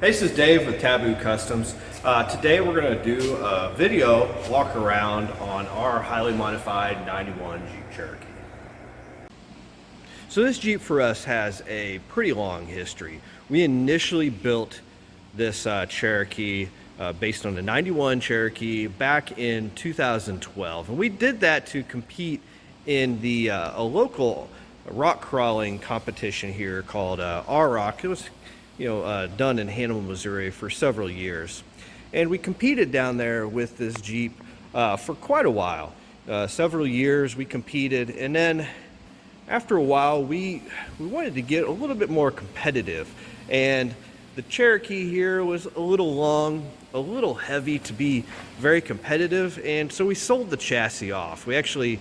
Hey, this is Dave with Taboo Customs. Today we're going to do a video walk around on our highly modified 91 Jeep Cherokee. So this Jeep for us has a pretty long history. We initially built this Cherokee based on the 91 Cherokee back in 2012. And we did that to compete in the a local rock crawling competition here called RRock. It was done in Hannibal, Missouri for several years. And we competed down there with this Jeep for quite a while. Several years we competed, and then after a while we wanted to get a little bit more competitive. And the Cherokee here was a little long, a little heavy to be very competitive, and so we sold the chassis off. We actually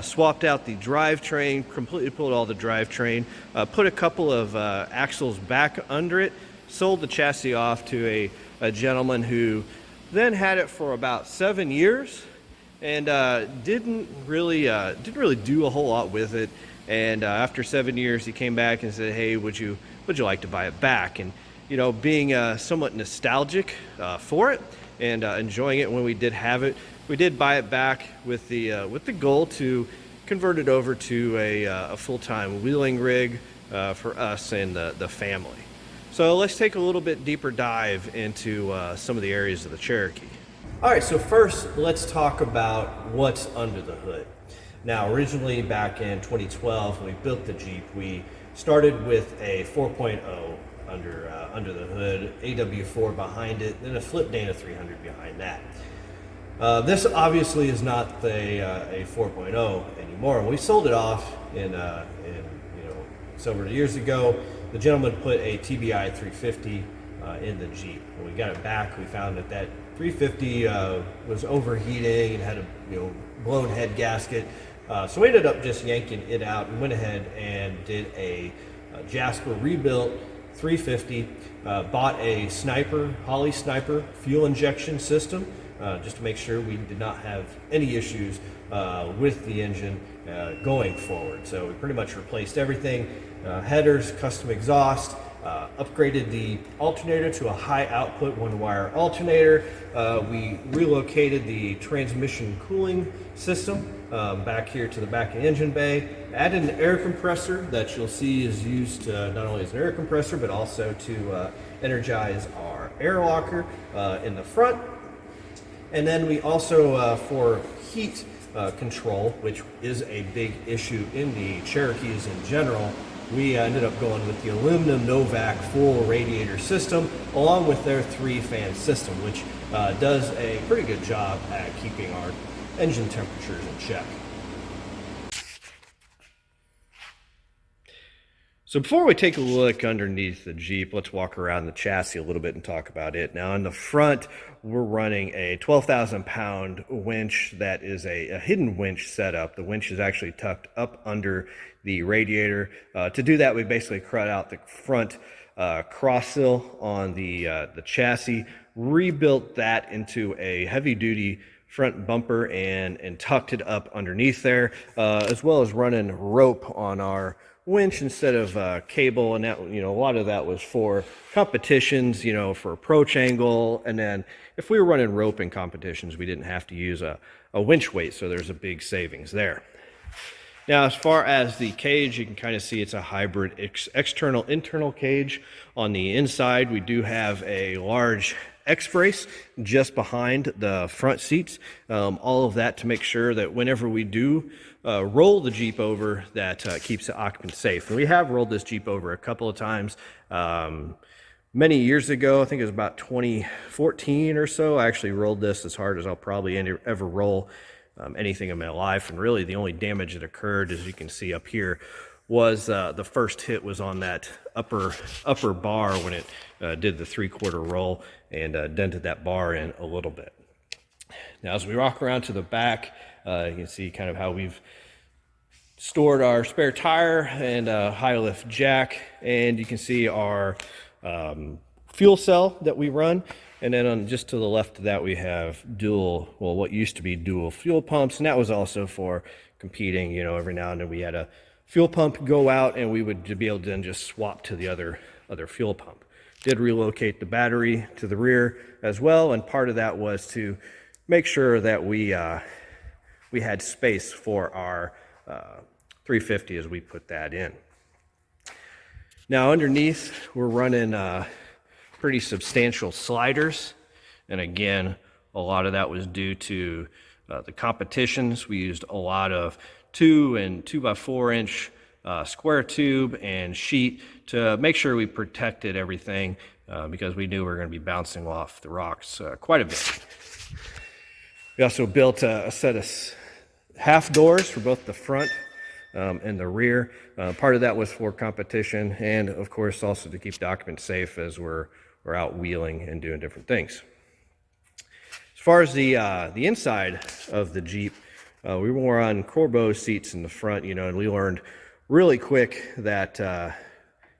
swapped out the drivetrain, completely pulled all the drivetrain, put a couple of axles back under it, sold the chassis off to a gentleman who then had it for about 7 years and didn't really do a whole lot with it. And after 7 years, he came back and said, "Hey, would you like to buy it back?" And being somewhat nostalgic for it and enjoying it when we did have it, we did buy it back with the goal to convert it over to a full-time wheeling rig for us and the family. So let's take a little bit deeper dive into some of the areas of the Cherokee. All right, so first let's talk about what's under the hood. Now, originally back in 2012 when we built the Jeep, we started with a 4.0 under the hood, AW4 behind it, then a flip Dana 300 behind that. This obviously is not a 4.0 anymore. We sold it off in several years ago. The gentleman put a TBI 350 in the Jeep. When we got it back, we found that 350 was overheating and had a blown head gasket. So we ended up just yanking it out and went ahead and did a Jasper rebuilt 350, bought a Holley Sniper fuel injection system just to make sure we did not have any issues with the engine going forward. So we pretty much replaced everything, headers, custom exhaust, upgraded the alternator to a high output 1-wire alternator. We relocated the transmission cooling system back here to the back of the engine bay, added an air compressor that you'll see is used not only as an air compressor but also to energize our air locker in the front. And then we also for heat control, which is a big issue in the Cherokees in general, we ended up going with the aluminum Novak full radiator system along with their 3-fan system, which does a pretty good job at keeping our engine temperatures in check. So before we take a look underneath the Jeep, let's walk around the chassis a little bit and talk about it. Now in the front, we're running a 12,000-pound winch that is a hidden winch setup. The winch is actually tucked up under the radiator. To do that, we basically cut out the front cross sill on the chassis, rebuilt that into a heavy-duty front bumper and tucked it up underneath there, as well as running rope on our winch instead of cable. And that, a lot of that was for competitions, for approach angle. And then if we were running rope in competitions, we didn't have to use a winch weight, so there's a big savings there. Now, as far as the cage, you can kind of see it's a hybrid external internal cage. On the inside, we do have a large X-brace just behind the front seats. All of that to make sure that whenever we do roll the Jeep over, that keeps the occupant safe. And we have rolled this Jeep over a couple of times. Many years ago, I think it was about 2014 or so, I actually rolled this as hard as I'll probably ever roll anything in my life. And really the only damage that occurred, as you can see up here, was the first hit was on that upper bar when it did the 3/4 roll and dented that bar in a little bit. Now as we rock around to the back, you can see kind of how we've stored our spare tire and high lift jack, and you can see our fuel cell that we run. And then on just to the left of that, we have what used to be dual fuel pumps, and that was also for competing. Every now and then we had a fuel pump go out, and we would be able to then just swap to the other fuel pump. Did relocate the battery to the rear as well, and part of that was to make sure that we had space for our 350 as we put that in. Now underneath, we're running pretty substantial sliders, and again, a lot of that was due to the competitions. We used a lot of 2 and 2x4 inch square tube and sheet to make sure we protected everything because we knew we were going to be bouncing off the rocks quite a bit. We also built a set of half doors for both the front and the rear. Part of that was for competition, and of course also to keep the occupants safe as we're out wheeling and doing different things. As far as the inside of the Jeep, we were on Corbeau seats in the front, and we learned really quick that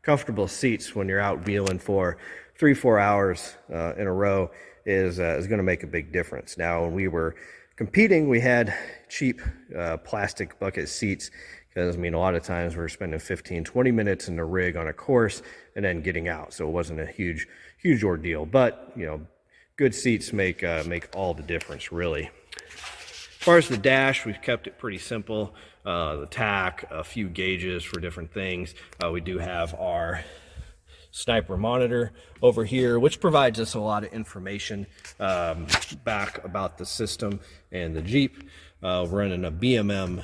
comfortable seats when you're out wheeling for 3-4 hours in a row is going to make a big difference. Now, when we were competing, we had cheap plastic bucket seats because, a lot of times we were spending 15-20 minutes in the rig on a course and then getting out, so it wasn't a huge ordeal. But, good seats make all the difference, really. As far as the dash, we've kept it pretty simple. The tack, a few gauges for different things. We do have our sniper monitor over here, which provides us a lot of information back about the system and the Jeep. We're running a B&M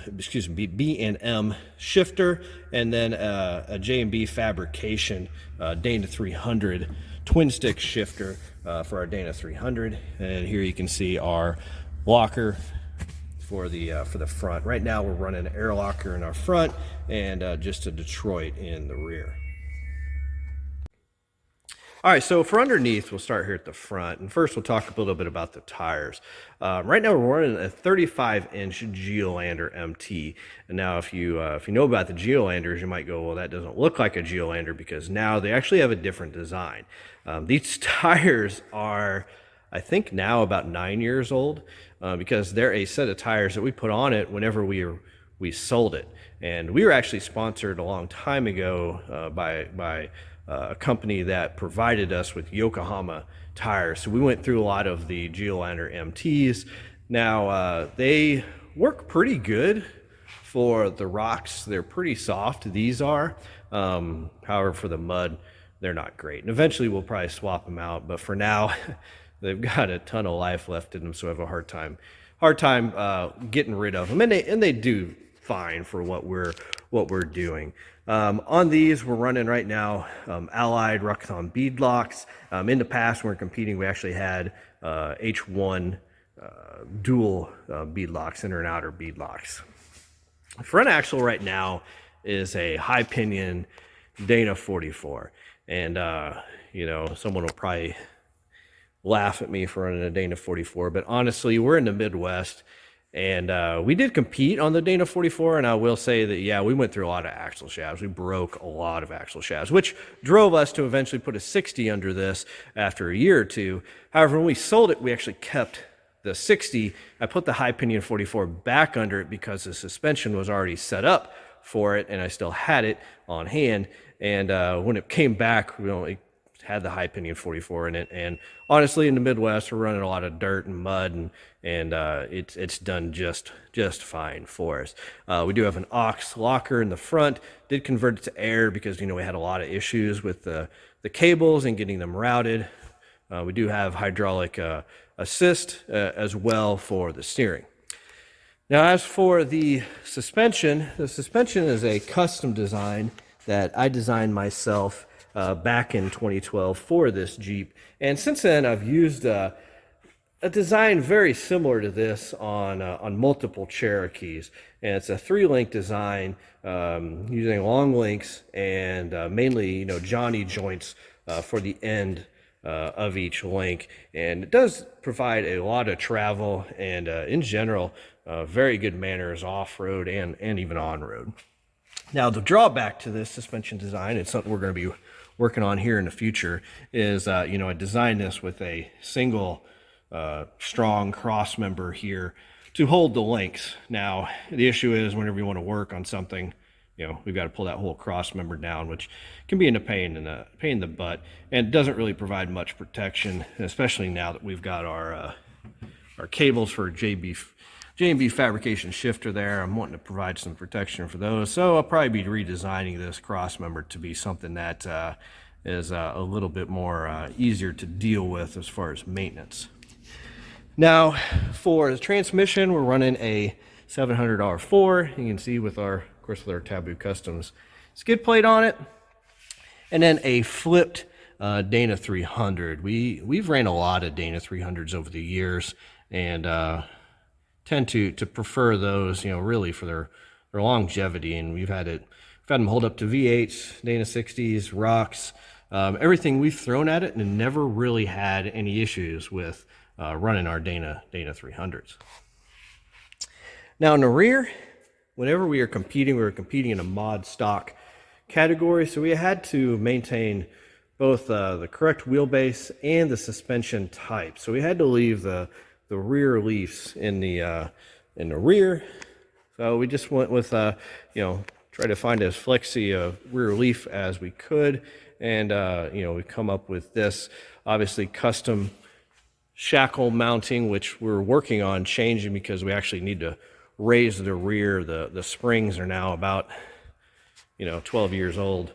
shifter, and then a J&B Fabrication Dana 300 twin stick shifter for our Dana 300. And here you can see our locker for the front. Right now we're running an air locker in our front and just a Detroit in the rear. All right, so for underneath, we'll start here at the front. And first, we'll talk a little bit about the tires. Right now, we're running a 35-inch Geolander MT. And now, if you know about the Geolanders, you might go, well, that doesn't look like a Geolander, because now they actually have a different design. These tires are, I think, now about 9 years old, because they're a set of tires that we put on it whenever we sold it. And we were actually sponsored a long time ago by a company that provided us with Yokohama tires. So we went through a lot of the Geolander MTs. Now, they work pretty good for the rocks. They're pretty soft, these are. However, for the mud, they're not great. And eventually we'll probably swap them out, but for now, they've got a ton of life left in them, so I have a hard time getting rid of them. And they do fine for what we're doing. On these, we're running right now Allied Bead Locks. In the past, when we were competing, we actually had H1 dual bead locks, inner and outer bead locks. The front axle right now is a high pinion Dana 44. And, someone will probably laugh at me for running a Dana 44, but honestly, we're in the Midwest. And we did compete on the Dana 44, and I will say that, yeah, we went through a lot of axle shafts. We broke a lot of axle shafts, which drove us to eventually put a 60 under this after a year or two. However, when we sold it, we actually kept the 60. I put the high pinion 44 back under it because the suspension was already set up for it, and I still had it on hand. And when it came back, we only had the high pinion 44 in it, and honestly, in the Midwest, we're running a lot of dirt and mud, and it's done just fine for us. We do have an aux locker in the front. Did convert it to air because we had a lot of issues with the cables and getting them routed. We do have hydraulic assist as well for the steering. Now, as for the suspension is a custom design that I designed myself back in 2012 for this Jeep, and since then I've used a design very similar to this on multiple Cherokees, and it's a 3-link design using long links and mainly Johnny joints for the end of each link, and it does provide a lot of travel and in general very good manners off-road and even on-road. Now, the drawback to this suspension design, it's something we're going to be working on here in the future, is I designed this with a single strong cross member here to hold the links. Now, the issue is whenever you want to work on something we've got to pull that whole cross member down, which can be a pain in the butt, and doesn't really provide much protection, especially now that we've got our cables for J&B fabrication shifter there. I'm wanting to provide some protection for those, so I'll probably be redesigning this cross member to be something that is a little bit more easier to deal with as far as maintenance. Now, for the transmission, we're running a $700 4. You can see with our Taboo Customs skid plate on it, and then a flipped Dana 300. We've ran a lot of Dana 300s over the years, and tend to prefer those, really for their longevity. And we've had them hold up to V8s, Dana 60s, RRocks, everything we've thrown at it, and never really had any issues with running our Dana 300s. Now in the rear, whenever we were competing in a mod stock category, so we had to maintain both the correct wheelbase and the suspension type. So we had to leave the rear leafs in the rear. So we just went with try to find as flexy a rear leaf as we could, and we come up with this obviously custom shackle mounting, which we're working on changing because we actually need to raise the rear. The springs are now about 12 years old,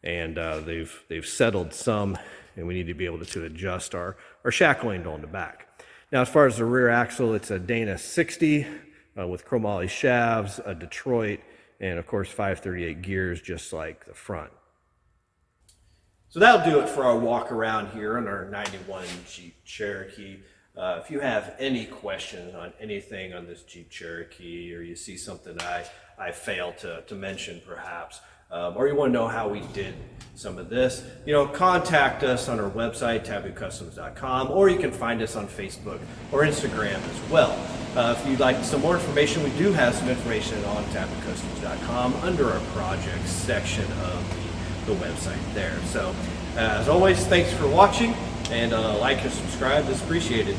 and they've settled some, and we need to be able to adjust our shackling on the back. Now, as far as the rear axle, it's a Dana 60 with chromoly shafts, a Detroit, and of course 538 gears, just like the front. So that'll do it for our walk around here on our 91 Jeep Cherokee. If you have any questions on anything on this Jeep Cherokee, or you see something I failed to mention perhaps, or you want to know how we did some of this, contact us on our website, taboocustoms.com, or you can find us on Facebook or Instagram as well. If you'd like some more information, we do have some information on taboocustoms.com under our projects section of the website there. So as always, thanks for watching, and like and subscribe is appreciated.